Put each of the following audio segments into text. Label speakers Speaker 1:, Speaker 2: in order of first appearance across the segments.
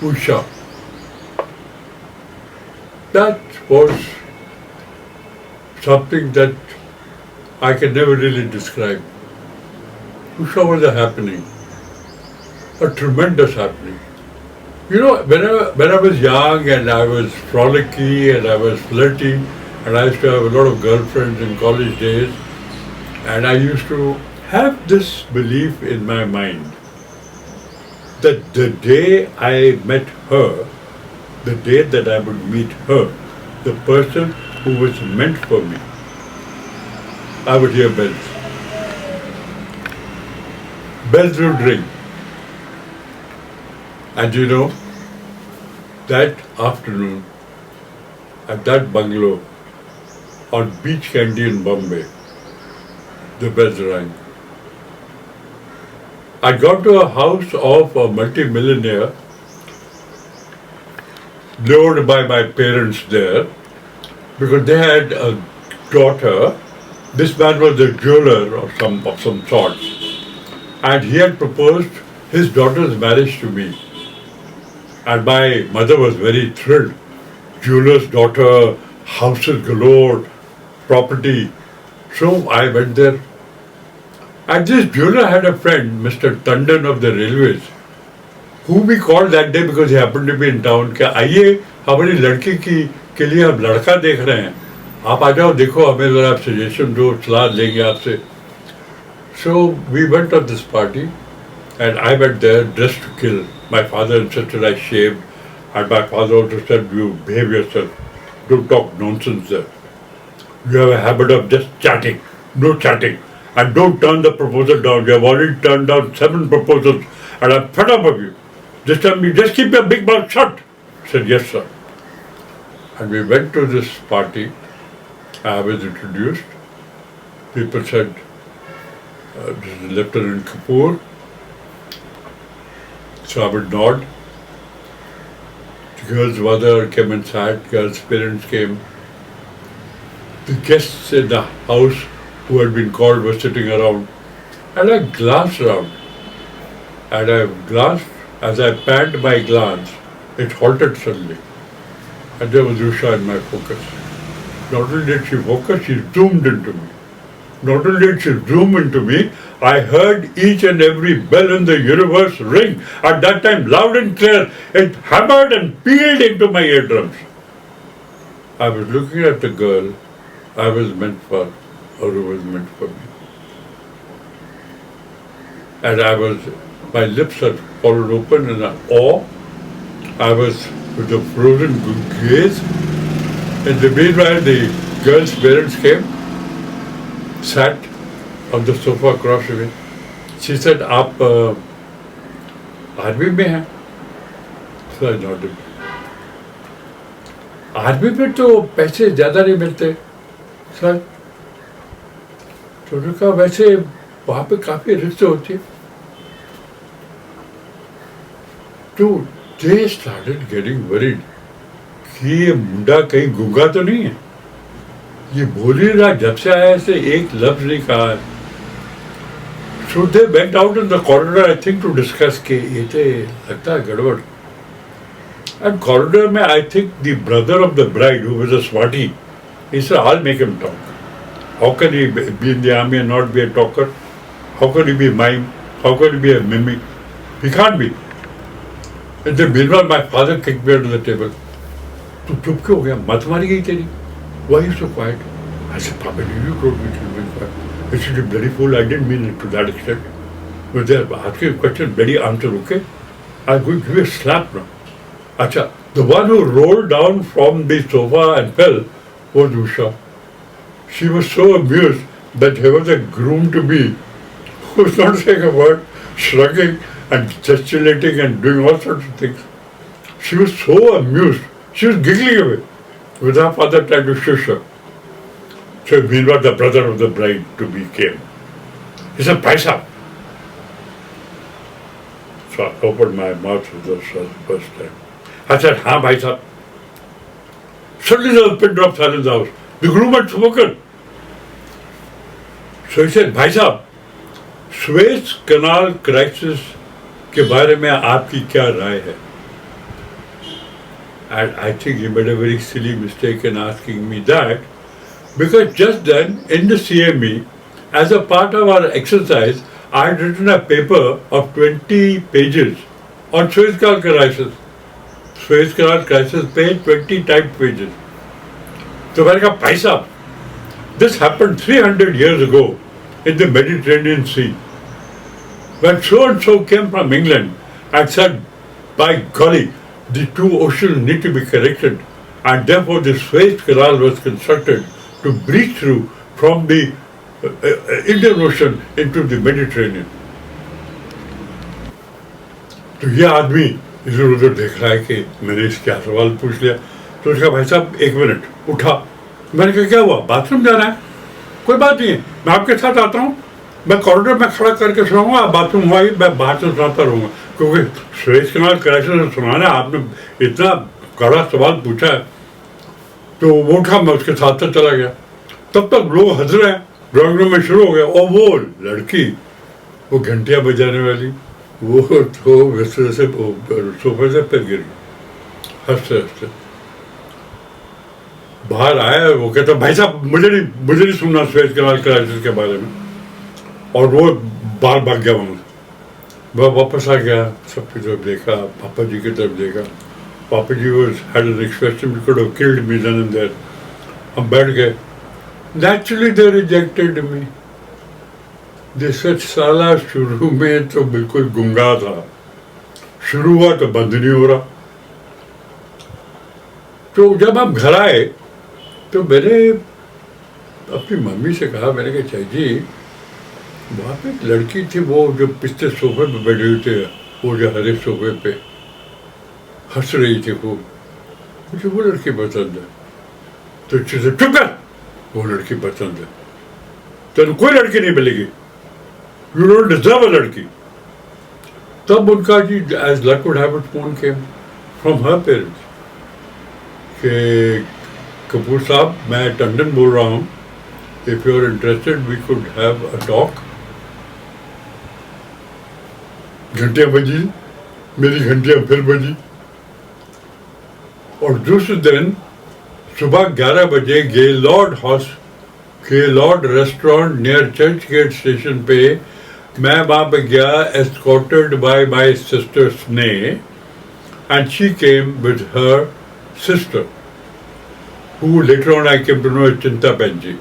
Speaker 1: Usha. That was something that I can never really describe. Usha was a happening, a tremendous happening. You know, when I was young and I was frolicky and I was flirty and I used to have a lot of girlfriends in college days, and I used to have this belief in my mind that the day I met her, the day that I would meet her, the person who was meant for me, I would hear bells. Bells would ring. And you know, that afternoon, at that bungalow on Beach Candy in Bombay, the bells rang. I got to a house of a multi-millionaire, lived by my parents there, because they had a daughter. This man was a jeweler of some sort, and he had proposed his daughter's marriage to me. And my mother was very thrilled. Jeweler's daughter, houses galore, property. So I went there. And this jeweler had a friend, Mr. Tandon of the railways, who we called that day because he happened to be in town. कि आइए हमारी लड़की के लिए हम लड़का देख रहे हैं, आप आ जाओ देखो हमें जरा सजेशन दो, सलाह लेंगे आपसे. So we went on this party, and I went there dressed to kill. My father insisted I shaved, and my father also said, "You behave yourself, don't talk nonsense there. You have a habit of just chatting, no chatting, and don't turn the proposal down. You have already turned down 7 proposals, and I'm fed up of you. This time you just keep your big mouth shut." I said, "Yes, sir." And we went to this party. I was introduced. People said, "This is Lieutenant Kapoor." So I would nod. The girl's mother came and sat, girl's parents came. The guests in the house who had been called were sitting around. And I glanced around. And I glanced, as I panned my glance, it halted suddenly. And there was Usha in my focus. Not only did she focus, she zoomed into me. Not only did she zoom into me, I heard each and every bell in the universe ring. At that time, loud and clear, it hammered and pealed into my eardrums. I was looking at the girl I was meant for, or who was meant for me. And my lips had fallen open in awe. I was with a frozen gaze. In the meanwhile, the girl's parents came, sat on the sofa across the way. She said, "आप army में हैं?" So I nodded. Army में तो पैसे ज़्यादा नहीं मिलते sir. तो उन्होंने कहा वैसे वहाँ पे काफ़ी रिस्क होती है. तो they started getting worried कि ये मुंडा कहीं गूंगा तो नहीं है. ये बोल ही रहा, जब से आया ऐसे एक लफ्ज नहीं कहा. So they went out in the corridor, I think, to discuss कि ये तो लगता है गड़बड़. And corridor में, I think, the brother of the bride, who was a smarty, he said, "I'll make him talk. How can he be in the army and not be a talker? How can he be a mime? How can he be a mimic? He can't be." And then meanwhile, my father kicked me under the table. "Tu chup क्यों हो गया? मत मारी गई तेरी. Why are you so quiet?" I said, "Papa, you told me to be quiet." He said, "You bloody fool, I didn't mean it to that extent. But they're asking a question, bloody answer, okay? I'm going to give you a slap now." Acha, the one who rolled down from the sofa and fell was Usha. She was so amused that he was a groom-to-be who was not saying a word, shrugging and gesticulating and doing all sorts of things. She was so amused. She was giggling away with her father trying to shush her. So meanwhile, the brother of the bride-to-be came. He said, "Bhai Sahab." So I opened my mouth for the first time. I said, "Haan, Bhai Sahab." Suddenly there was a pin drop silence in the house. The groom had spoken. So he said, "Bhai Sahab, Suez Canal crisis के बारे में आपकी क्या राय है?" And I think he made a very silly mistake in asking me that, because just then in the CME, as a part of our exercise, I had written a paper of 20 pages on Suez Canal crisis. Suez Canal crisis page 20 typed pages. So मैंने कहा भाई साहब, this happened 300 years ago in the Mediterranean Sea. When so and so came from England and said, by golly, the two oceans need to be connected, and therefore the Suez Canal was constructed to breach through from the Indian Ocean into the Mediterranean. तो ये आदमी इधर उधर देख रहा है कि मैंने इससे क्या सवाल पूछ लिया. तो उसका भाई साहब 1 मिनट उठा. मैंने कहा क्या हुआ, बाथरूम जाना है? कोई बात नहीं है, मैं आपके साथ आता हूँ, मैं कॉरिडोर में खड़ा करके सुनाऊंगा, आप बाथरूम हुआ ही मैं बाहर से सुनाता रहूँगा. क्योंकि सुएज कैनाल क्राइसिस सुनाना, आपने इतना कड़ा सवाल पूछा है. तो वो उठा, मैं उसके साथ से चला गया. तब तक लोग हंस रहे हैं, ड्राइंग रूम में शुरू हो गया. और वो लड़की, वो घंटियाँ बजाने वाली, वो तो वैसे से सोफे से फिर गिर गई हंसते हंसते. बाहर आया, वो कहता भाई साहब मुझे नहीं सुनना सुएज कैनाल क्राइसिस के बारे में. और वो बाहर भाग गया वहाँ. वह वापस आ गया, सबकी तरफ देखा, पापा जी की तरफ देखा. पापा जी had an expression, we could have killed me then and there. हम बैठ गए. Naturally they rejected me. They said साला शुरू में तो बिल्कुल गुंगा था, शुरू हुआ तो बंद नहीं हो रहा. तो जब हम घर आए तो मैंने अपनी मम्मी से कहा, मैंने कहा चाची जी, वहाँ पे एक लड़की थी, वो जो पिछले सोफे पे बैठे हुए थे, वो जो हरे सोफे पे हंस रही थी खूब, मुझे वो लड़की पसंद है. तो चुप कर, वो लड़की पसंद है, तेरे कोई लड़की नहीं मिलेगी, यू डोंट डिजर्व अ लड़की. तब उनका जी as luck would have it phone came from her parents कि कपूर साहब, मैं टंडन बोल रहा हूँ, if you are interested we could have a talk. घंटियाँ बजी, मेरी घंटियाँ फिर बजी. और दूसरे दिन सुबह 11 बजे Gaylord restaurant near Churchgate station पे मैं वहाँ पे गया, escorted by my sister Sneh, and she came with her sister, who later on I came to know as Chinta Benji.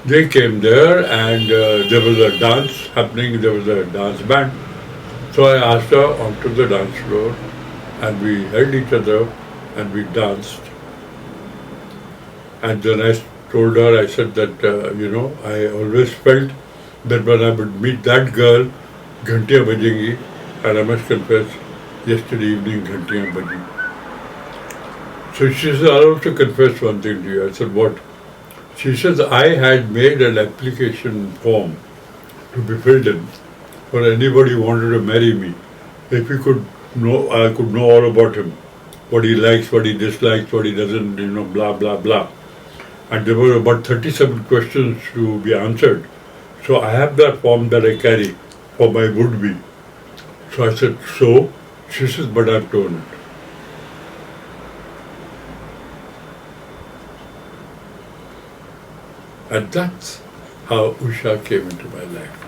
Speaker 1: They came there and there was a dance happening, there was a dance band. So I asked her onto the dance floor and we held each other and we danced. And then I told her, I said that, I always felt that when I would meet that girl, ghantiyan bajengi, and I must confess, yesterday evening ghantiyan baji. So she said, I'll also confess one thing to you. I said, what? She says, I had made an application form to be filled in for anybody who wanted to marry me. If he could know, I could know all about him. What he likes, what he dislikes, what he doesn't, blah, blah, blah. And there were about 37 questions to be answered. So I have that form that I carry for my would-be. So I said, so? She says, but I've torn it. And that's how Usha came into my life.